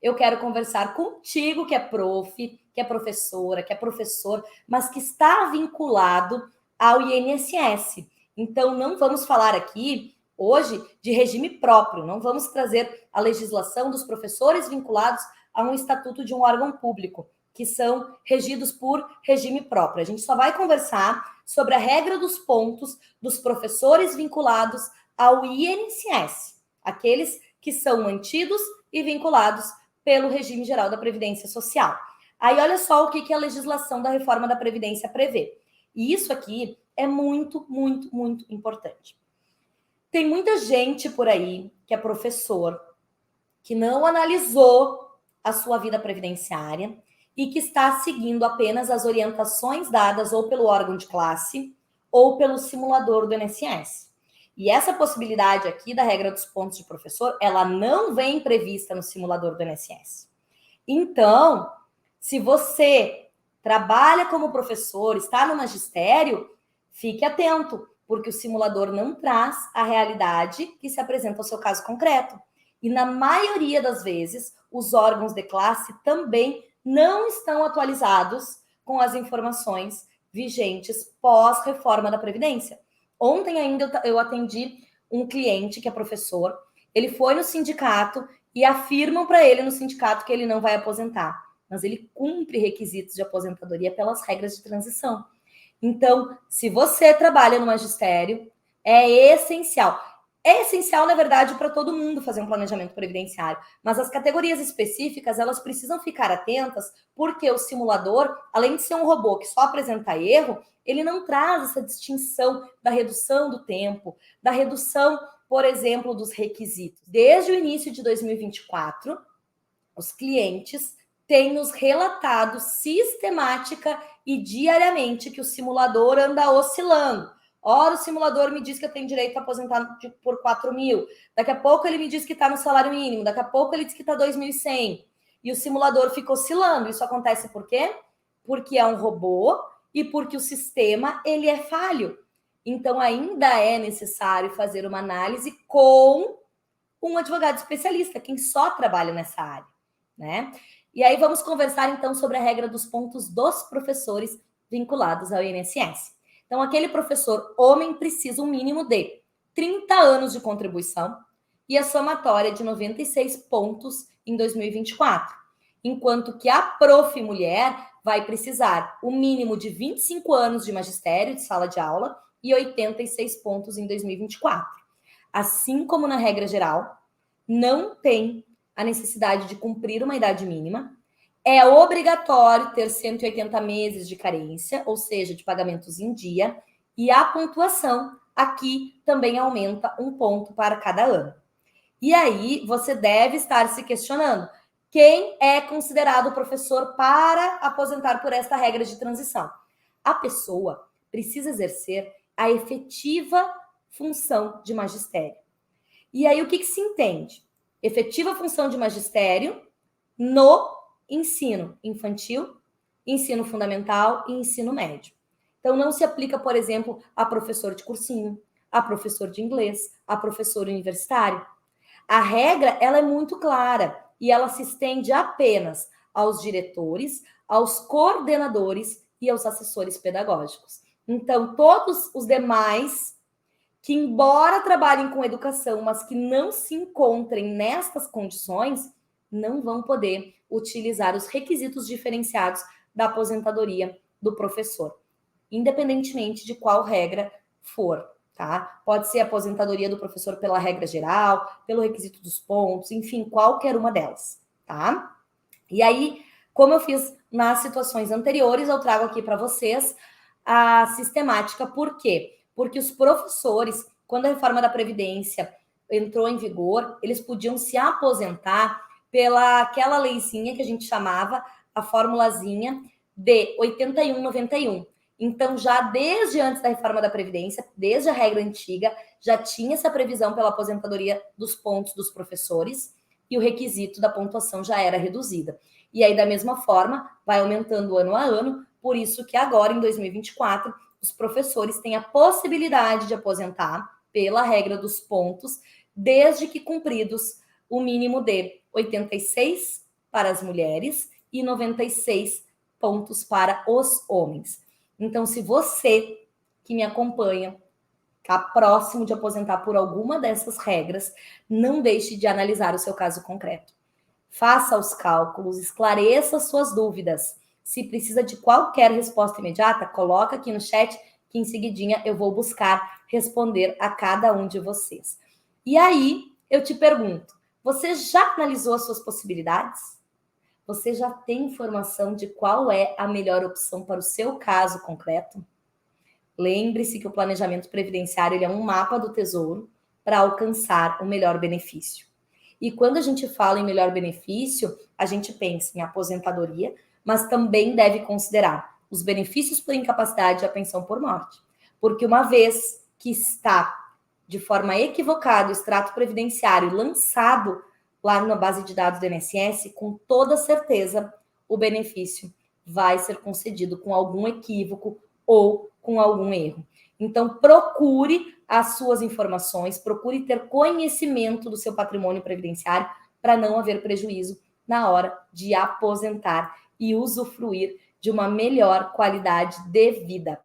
Eu quero conversar contigo que é prof, que é professora, que é professor, mas que está vinculado ao INSS. Então, não vamos falar aqui hoje de regime próprio, não vamos trazer a legislação dos professores vinculados a um estatuto de um órgão público, que são regidos por regime próprio. A gente só vai conversar sobre a regra dos pontos dos professores vinculados ao INSS, aqueles que são mantidos e vinculados pelo regime geral da Previdência Social. Aí olha só o que a legislação da reforma da Previdência prevê. E isso aqui é muito, muito, muito importante. Tem muita gente por aí que é professor, que não analisou a sua vida previdenciária e que está seguindo apenas as orientações dadas ou pelo órgão de classe ou pelo simulador do INSS. E essa possibilidade aqui da regra dos pontos de professor, ela não vem prevista no simulador do INSS. Então, se você trabalha como professor, está no magistério, fique atento, porque o simulador não traz a realidade que se apresenta ao seu caso concreto. E na maioria das vezes, os órgãos de classe também não estão atualizados com as informações vigentes pós-reforma da Previdência. Ontem ainda eu atendi um cliente que é professor, ele foi no sindicato e afirmam para ele no sindicato que ele não vai aposentar, mas ele cumpre requisitos de aposentadoria pelas regras de transição. Então, se você trabalha no magistério, é essencial. É essencial, na verdade, para todo mundo fazer um planejamento previdenciário, mas as categorias específicas, elas precisam ficar atentas, porque o simulador, além de ser um robô que só apresenta erro, ele não traz essa distinção da redução do tempo, da redução, por exemplo, dos requisitos. Desde o início de 2024, os clientes têm nos relatado sistemática e diariamente que o simulador anda oscilando. Ora, o simulador me diz que eu tenho direito a aposentar por 4 mil. Daqui a pouco ele me diz que está no salário mínimo. Daqui a pouco ele diz que está 2.100. E o simulador fica oscilando. Isso acontece por quê? Porque é um robô e porque o sistema ele é falho. Então, ainda é necessário fazer uma análise com um advogado especialista, quem só trabalha nessa área, né? E aí vamos conversar, então, sobre a regra dos pontos dos professores vinculados ao INSS. Então, aquele professor homem precisa um mínimo de 30 anos de contribuição e a somatória de 96 pontos em 2024. Enquanto que a prof. Mulher vai precisar o mínimo de 25 anos de magistério, de sala de aula, e 86 pontos em 2024. Assim como na regra geral, não tem a necessidade de cumprir uma idade mínima. É obrigatório ter 180 meses de carência, ou seja, de pagamentos em dia, e a pontuação aqui também aumenta 1 ponto para cada ano. E aí você deve estar se questionando: quem é considerado professor para aposentar por esta regra de transição? A pessoa precisa exercer a efetiva função de magistério. E aí o que se entende? Efetiva função de magistério no ensino infantil, ensino fundamental e ensino médio. Então, não se aplica, por exemplo, a professor de cursinho, a professor de inglês, a professor universitário. A regra, ela é muito clara e ela se estende apenas aos diretores, aos coordenadores e aos assessores pedagógicos. Então, todos os demais que, embora trabalhem com educação, mas que não se encontrem nestas condições, não vão poder utilizar os requisitos diferenciados da aposentadoria do professor, independentemente de qual regra for, tá? Pode ser a aposentadoria do professor pela regra geral, pelo requisito dos pontos, enfim, qualquer uma delas, tá? E aí, como eu fiz nas situações anteriores, eu trago aqui para vocês a sistemática. Por quê? Porque os professores, quando a reforma da Previdência entrou em vigor, eles podiam se aposentar pela aquela leizinha que a gente chamava, a formulazinha de 81-91. Então, já desde antes da reforma da Previdência, desde a regra antiga, já tinha essa previsão pela aposentadoria dos pontos dos professores e o requisito da pontuação já era reduzida. E aí, da mesma forma, vai aumentando ano a ano, por isso que agora, em 2024, os professores têm a possibilidade de aposentar pela regra dos pontos, desde que cumpridos o mínimo de 86 para as mulheres e 96 pontos para os homens. Então, se você que me acompanha está próximo de aposentar por alguma dessas regras, não deixe de analisar o seu caso concreto. Faça os cálculos, esclareça suas dúvidas. Se precisa de qualquer resposta imediata, coloca aqui no chat que em seguidinha eu vou buscar responder a cada um de vocês. E aí, eu te pergunto, você já analisou as suas possibilidades? Você já tem informação de qual é a melhor opção para o seu caso concreto? Lembre-se que o planejamento previdenciário ele é um mapa do tesouro para alcançar o melhor benefício. E quando a gente fala em melhor benefício, a gente pensa em aposentadoria, mas também deve considerar os benefícios por incapacidade e a pensão por morte. Porque uma vez que está de forma equivocada o extrato previdenciário lançado lá na base de dados do INSS, com toda certeza o benefício vai ser concedido com algum equívoco ou com algum erro. Então, procure as suas informações, procure ter conhecimento do seu patrimônio previdenciário para não haver prejuízo na hora de aposentar e usufruir de uma melhor qualidade de vida.